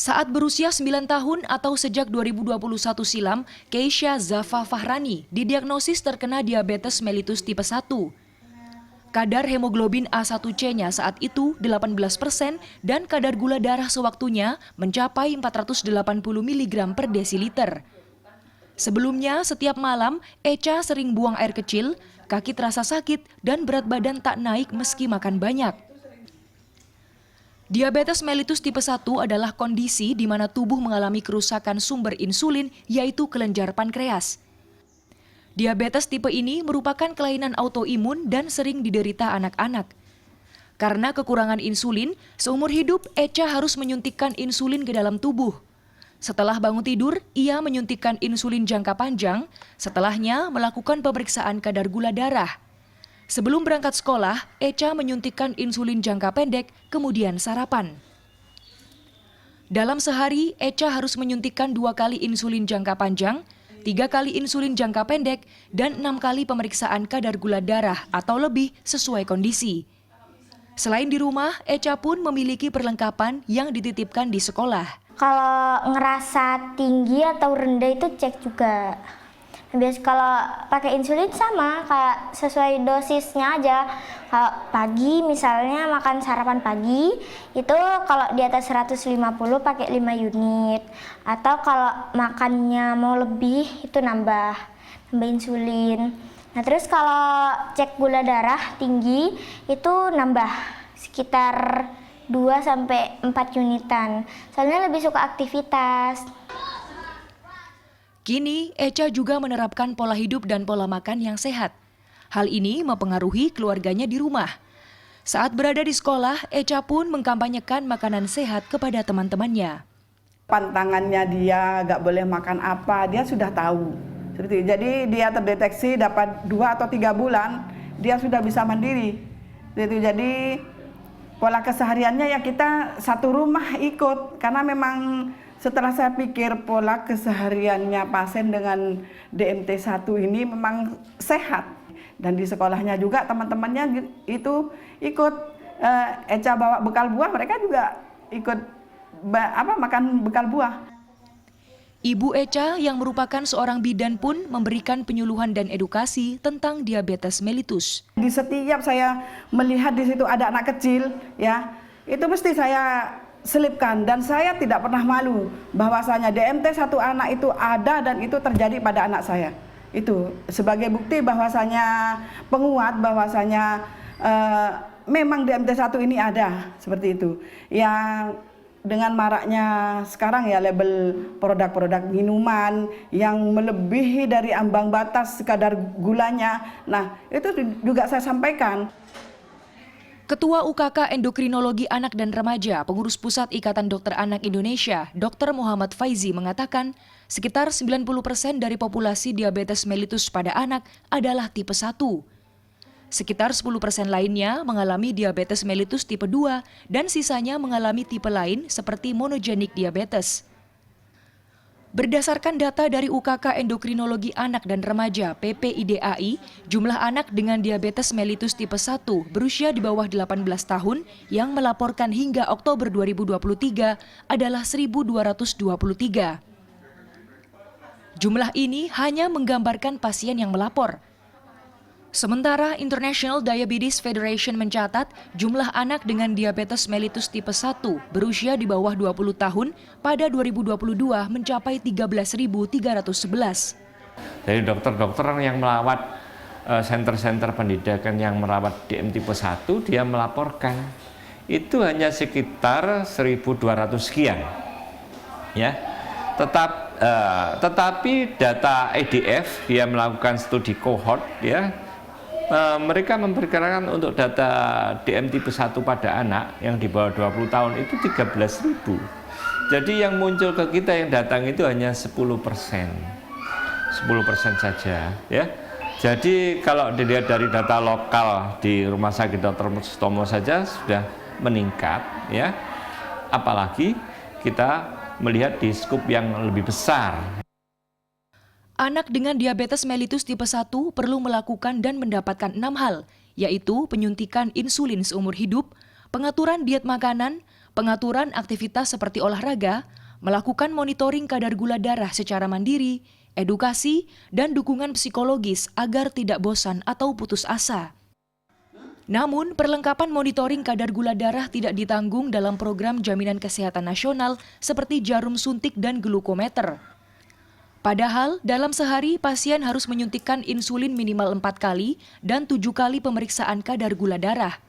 Saat berusia 9 tahun atau sejak 2021 silam, Keisha Zafa Fahrani didiagnosis terkena diabetes mellitus tipe 1. Kadar hemoglobin A1C-nya saat itu 18% dan kadar gula darah sewaktunya mencapai 480 mg per desiliter. Sebelumnya, setiap malam, Echa sering buang air kecil, kaki terasa sakit, dan berat badan tak naik meski makan banyak. Diabetes mellitus tipe 1 adalah kondisi di mana tubuh mengalami kerusakan sumber insulin, yaitu kelenjar pankreas. Diabetes tipe ini merupakan kelainan autoimun dan sering diderita anak-anak. Karena kekurangan insulin, seumur hidup Echa harus menyuntikkan insulin ke dalam tubuh. Setelah bangun tidur, ia menyuntikkan insulin jangka panjang, setelahnya melakukan pemeriksaan kadar gula darah. Sebelum berangkat sekolah, Echa menyuntikkan insulin jangka pendek, kemudian sarapan. Dalam sehari, Echa harus menyuntikkan 2 kali insulin jangka panjang, 3 kali insulin jangka pendek, dan 6 kali pemeriksaan kadar gula darah atau lebih sesuai kondisi. Selain di rumah, Echa pun memiliki perlengkapan yang dititipkan di sekolah. Kalau ngerasa tinggi atau rendah itu cek juga. Biasa kalau pakai insulin sama, kayak sesuai dosisnya aja. Kalau pagi misalnya makan sarapan pagi, itu kalau di atas 150 pakai 5 unit. Atau kalau makannya mau lebih, itu nambah insulin. Nah terus kalau cek gula darah tinggi, itu nambah sekitar 2-4 unitan. Soalnya lebih suka aktivitas. Kini, Echa juga menerapkan pola hidup dan pola makan yang sehat. Hal ini mempengaruhi keluarganya di rumah. Saat berada di sekolah, Echa pun mengkampanyekan makanan sehat kepada teman-temannya. Pantangannya dia nggak boleh makan apa, dia sudah tahu. Jadi dia terdeteksi dapat 2 atau 3 bulan, dia sudah bisa mandiri. Jadi pola kesehariannya ya kita satu rumah ikut, karena memang setelah saya pikir pola kesehariannya pasien dengan DMT1 ini memang sehat. Dan di sekolahnya juga teman-temannya itu ikut, Echa bawa bekal buah, mereka juga ikut makan bekal buah. Ibu Echa yang merupakan seorang bidan pun memberikan penyuluhan dan edukasi tentang diabetes mellitus. Di setiap saya melihat di situ ada anak kecil, ya, itu mesti saya selipkan, dan saya tidak pernah malu bahwasanya DMT1 anak itu ada dan itu terjadi pada anak saya. Itu sebagai bukti bahwasanya penguat bahwasanya memang DMT1 ini ada, seperti itu. Yang dengan maraknya sekarang ya label produk-produk minuman yang melebihi dari ambang batas kadar gulanya. Nah, itu juga saya sampaikan. Ketua UKK Endokrinologi Anak dan Remaja, Pengurus Pusat Ikatan Dokter Anak Indonesia, Dr. Muhammad Faizi mengatakan, sekitar 90% dari populasi diabetes mellitus pada anak adalah tipe 1. Sekitar 10% lainnya mengalami diabetes mellitus tipe 2 dan sisanya mengalami tipe lain seperti monogenik diabetes. Berdasarkan data dari UKK Endokrinologi Anak dan Remaja PPIDAI, jumlah anak dengan diabetes mellitus tipe 1 berusia di bawah 18 tahun yang melaporkan hingga Oktober 2023 adalah 1.223. Jumlah ini hanya menggambarkan pasien yang melapor. Sementara International Diabetes Federation mencatat jumlah anak dengan diabetes mellitus tipe 1 berusia di bawah 20 tahun pada 2022 mencapai 13.311. Dari dokter-dokter yang merawat senter-senter pendidikan yang merawat DM tipe 1, dia melaporkan itu hanya sekitar 1.200 sekian. Ya. Tetapi data EDF, dia melakukan studi kohort, ya. Mereka memperkirakan untuk data DM tipe 1 pada anak yang di bawah 20 tahun itu 13.000. Jadi yang muncul ke kita yang datang itu hanya 10%. 10% saja, ya. Jadi kalau dilihat dari data lokal di Rumah Sakit Dr. Sutomo saja sudah meningkat, ya. Apalagi kita melihat di skup yang lebih besar. Anak dengan diabetes mellitus tipe 1 perlu melakukan dan mendapatkan 6 hal, yaitu penyuntikan insulin seumur hidup, pengaturan diet makanan, pengaturan aktivitas seperti olahraga, melakukan monitoring kadar gula darah secara mandiri, edukasi, dan dukungan psikologis agar tidak bosan atau putus asa. Namun, perlengkapan monitoring kadar gula darah tidak ditanggung dalam program Jaminan Kesehatan Nasional seperti jarum suntik dan glukometer. Padahal, dalam sehari pasien harus menyuntikkan insulin minimal 4 kali dan 7 kali pemeriksaan kadar gula darah.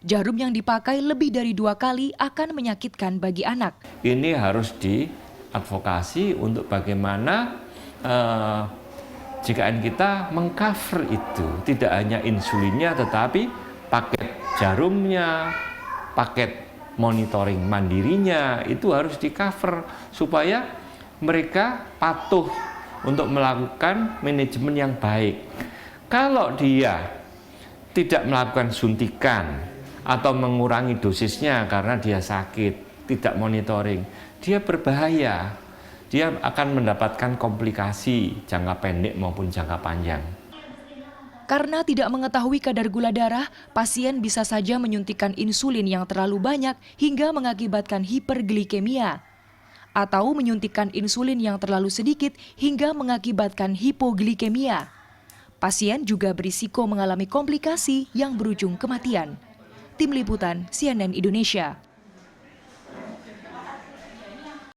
Jarum yang dipakai lebih dari 2 kali akan menyakitkan bagi anak. Ini harus diadvokasi untuk bagaimana JKN kita mengcover itu. Tidak hanya insulinnya, tetapi paket jarumnya, paket monitoring mandirinya, itu harus di-cover supaya mereka patuh untuk melakukan manajemen yang baik. Kalau dia tidak melakukan suntikan atau mengurangi dosisnya karena dia sakit, tidak monitoring, dia berbahaya. Dia akan mendapatkan komplikasi jangka pendek maupun jangka panjang. Karena tidak mengetahui kadar gula darah, pasien bisa saja menyuntikkan insulin yang terlalu banyak hingga mengakibatkan hiperglikemia. Atau menyuntikkan insulin yang terlalu sedikit hingga mengakibatkan hipoglikemia. Pasien juga berisiko mengalami komplikasi yang berujung kematian. Tim Liputan CNN Indonesia.